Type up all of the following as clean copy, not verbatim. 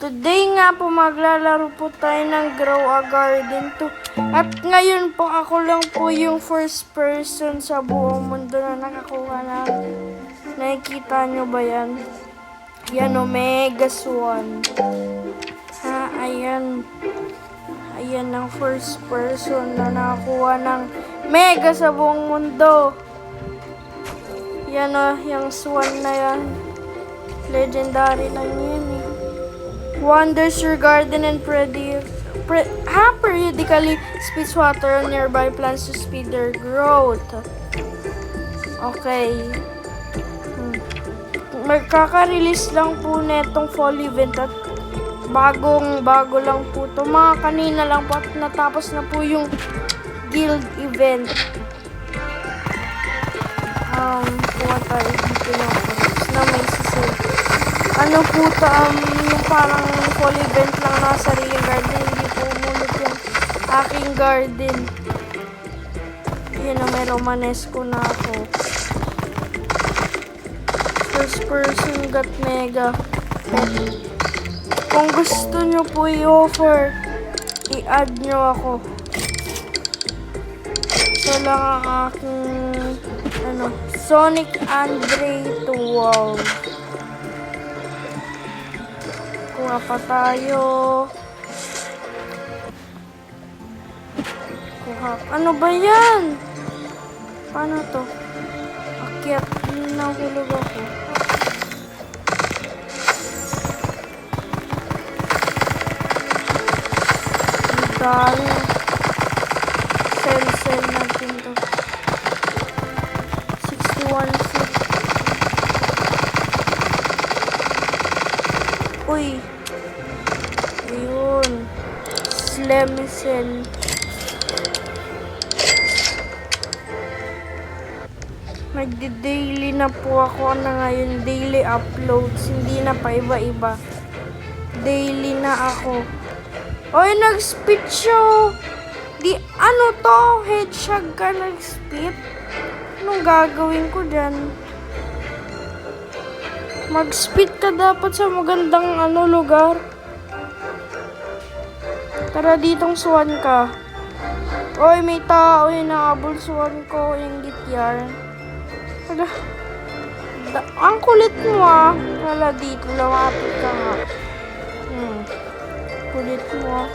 Today nga po maglalaro po tayo ng Grow a Garden 2. At ngayon po ako lang po yung first person sa buong mundo na nakakuha ng. Nakikita nyo ba yan? Yan o, Mega Swan. Ha, ayan. Ayan ang first person na nakakuha ng Mega sa buong mundo. Yan o, yung Swan na yan. Legendary lang yan eh. Wanders your garden and periodically spits water on nearby plants to speed their growth. Okay. Magkaka-release lang po netong fall event at bago lang po to. Mga kanina lang po at natapos na po yung guild event. Kuha tayo dito na may sisig. Ano po to, yung parang fall event lang na sariling garden, hindi po umulot yung aking garden. Yun na, may Romanesco na ako. First person got Mega. Kung gusto nyo po i-offer, i-add nyo ako. Ito lang ang aking, Sonic Andre 12. Kuha pa tayo. Ano ba yan? Paano to? Akyat. Nahulog ako. Ang dami. Sell natin to. 61 feet. Uy. Ayun. Slemicel. Magdi-daily na po ako na ngayon. Daily uploads. Hindi na pa iba-iba. Daily na ako. Oy, nag-spit show. Ano to? Hedgehog ka nag-spit? Anong gagawin ko dyan? Mag-spit ka dapat sa magandang lugar. Tara ditong swan ka. Oy, may tao hinahabol swan ko. Yung gityar. Ang kulit mo ah. Wala dito. Lumapit ka nga. Kulit mo ah.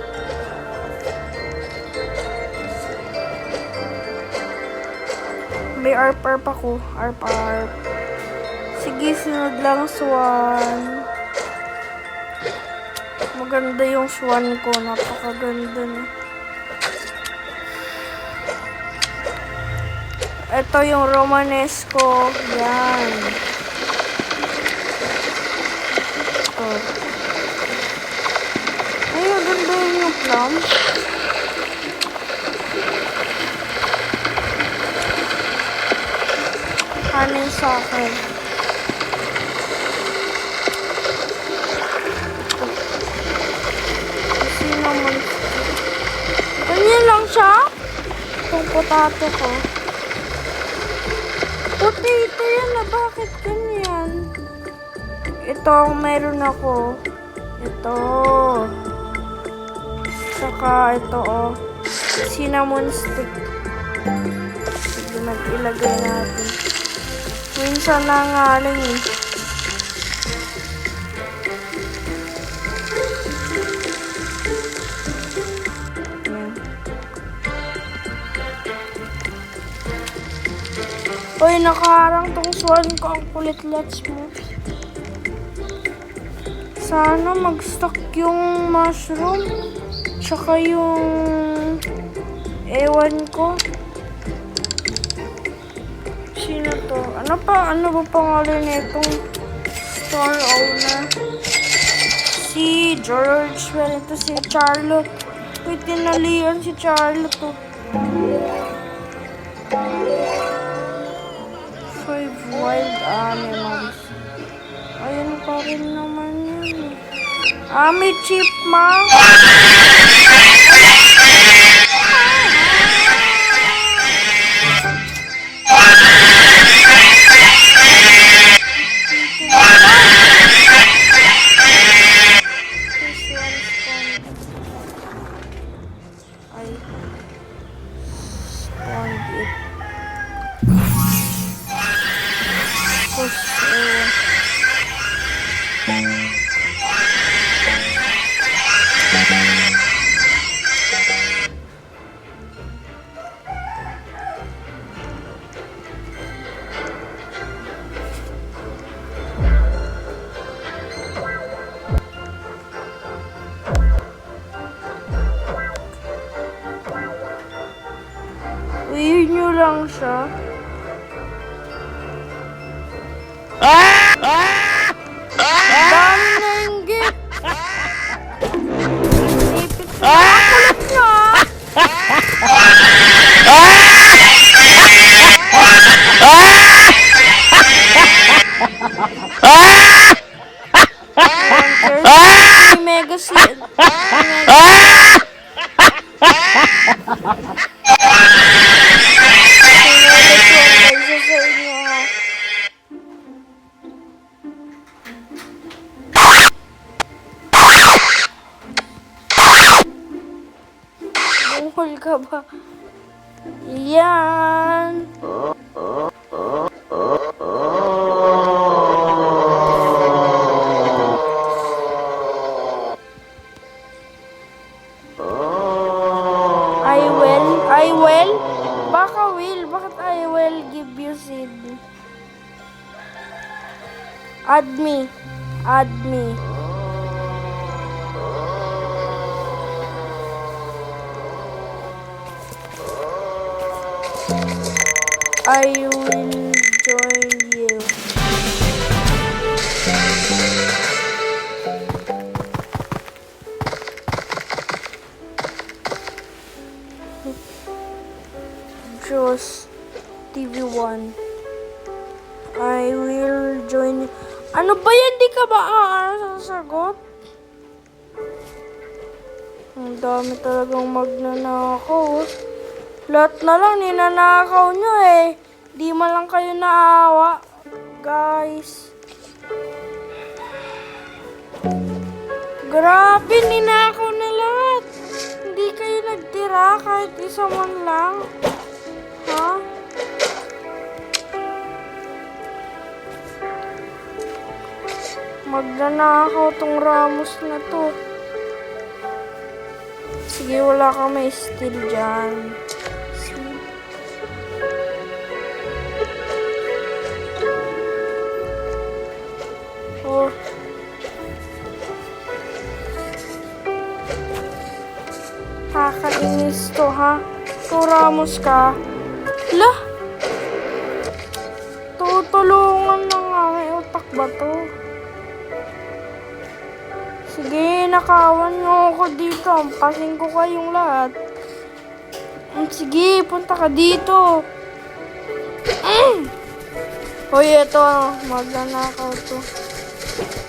May arp ako. Arp. Sige, sunod lang swan. Maganda yung swan ko. Napakaganda na. Ito yung Romanesco. Yan. Ito. Ay, maganda yung plum. Kanin sa akin. Cinnamon. Ganyan lang siya? Itong potato ko. Potato yan na. Bakit ganyan? Ito ang meron ako. Ito. Saka ito cinnamon stick. Sige, mag-ilagay natin. Minsan nangaling eh. Uy, nakaharang tong swan ko. Ang kulit, let's move. Sana mag-stock yung mushroom. Tsaka yung ewan ko. Sino to? Ano ba pangalan nitong store owner? Si George. Well, ito si Charlotte. Uy, tinalian si Charlotte to. 5 wild animals. Ayun pa rin naman yun. May chipmunk. Uyin nyo lang siya. Dami na yung gift. Isipit ko. Kulit nyo ah. Mega Seed. Bungkol ka ba? Yan. I will? Baka will. Bakit I will give you seed? Add me. Add me. I will join you. Just TV1. I will join you. Ano ba yan? Di ka ba sasagot? Ang dami talagang magnanakaw. Lahat na lang ninanakaw nyo eh. Di man lang kayo naawa. Guys. Grabe, ninakaw na lahat. Hindi kayo nagtira kahit isa man lang. Ha? Magnanakaw tong Ramos na to. Sige, wala ka may steal dyan. Oh. Kakainis to, ha? To Ramos ka. Lah! Tutulungan na nga. May utak ba to? Sige, nakawan nyo ako dito. Ampasin ko kayong lahat. Sige, punta ka dito. Hoy, eto. Magnanakaw to.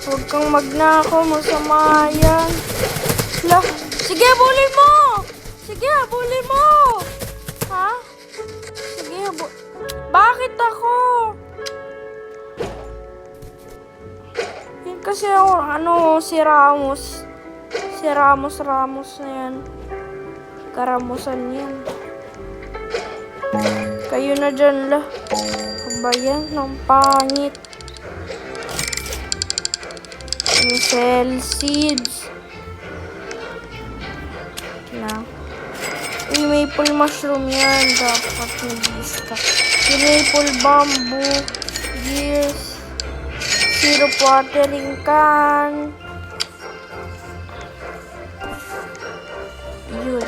Huwag kang magnakaw. Masama yan. Lah! Sige, bulin mo! Sige, bulin mo! Ha? Sige, bakit ako? Yan kasi ako, si Ramos. Si Ramos na yan. Karamusan yan. Kayo na dyan lah. Ba yan? Ang pangit. Yung cell seeds. Na. Yung maple mushroom yan. Dapat nag-lista. Yung maple bamboo. Gears. Syrup watering can. Yun.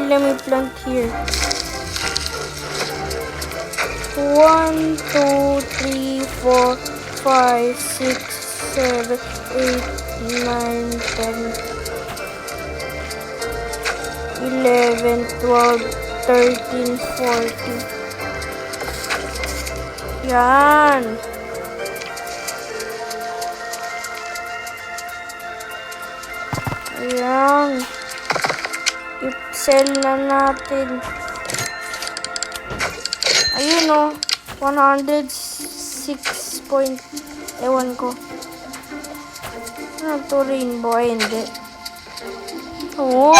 Let me plant here. 1, 2, 3, 4, 5, 6, 7, 8, 9, 10. 11, 12, 13, 14. Yan. Ayan. I-sell na natin. Ayun o. 106 point. Ewan ko. Ano to rainbow? Ay, hindi. Oh!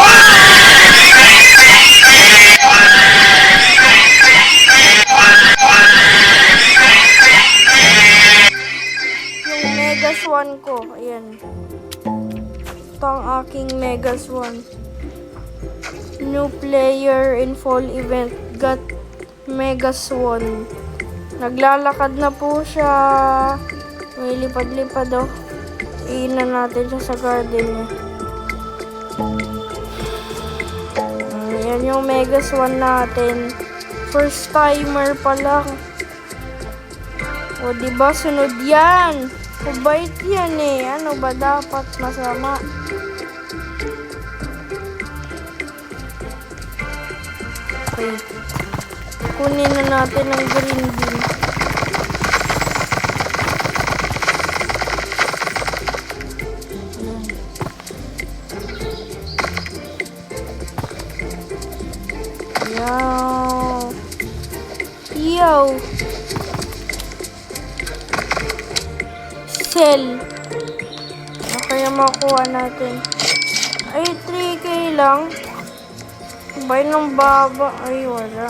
Yung mega Swan ko. Ayan. Ito ang aking Mega Swan. New player in fall event. Got Mega Swan. Naglalakad na po siya. May lipad-lipad oh. Iinan natin siya sa garden niya. Ayan yung Mega Swan natin. First timer pa lang. O diba sunod yan? Kubait yan eh. Ano ba dapat masama? Okay. Kunin na natin ang green bean. Yaw. Yaw. Sell. Okay na makuha natin. Ay, 3K lang. Bay ng baba. Ay, wala.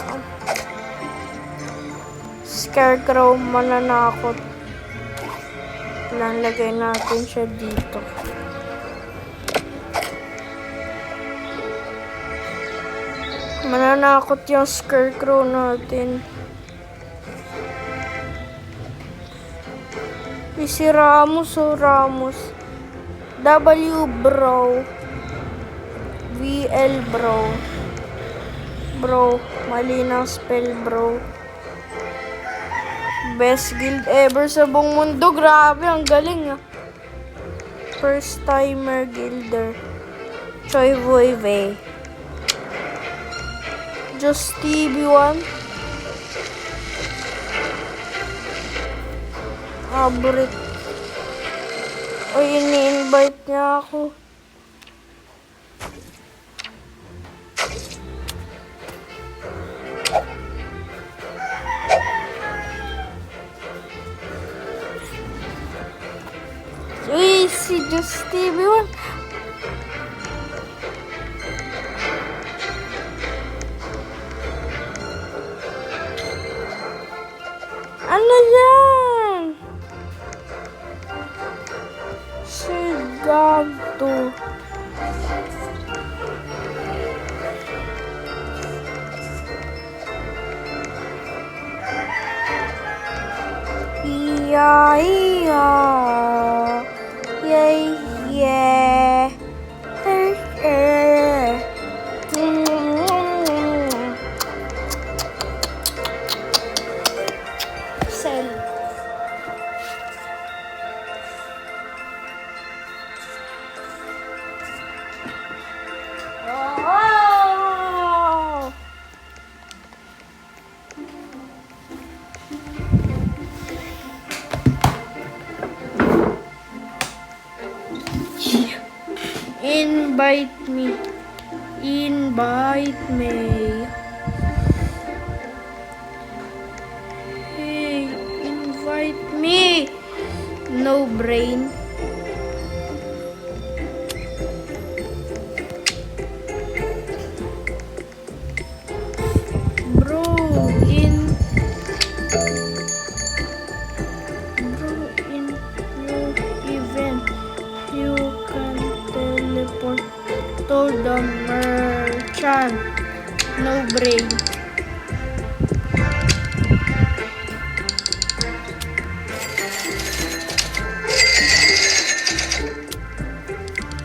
Scarecrow, mananakot. Lalagay natin siya dito. Mananakot yung Scarecrow natin. Si Ramos o Ramos. W bro. VL bro. Bro, mali ng spell bro. Best guild ever sa buong mundo. Grabe, ang galing ah. First timer guilder. Choi Voive. Just TV1. Abrit. O, ini-invite niya ako. Uy, si Just TV1. Ano yan? Si Gagto. Iya, iya. Yeah, yeah. Sell. Oh! Invite me. Invite me. Hey, invite me. No brain. Bro, in new event, you can teleport to the merchant. No brain.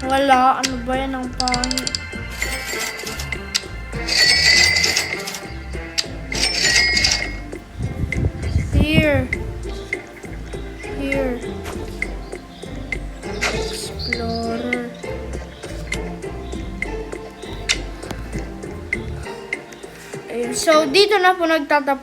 Wala. Ano ba yan ang pangit? Here. Here. Explorer. Ayun. So, dito na po nagtatapos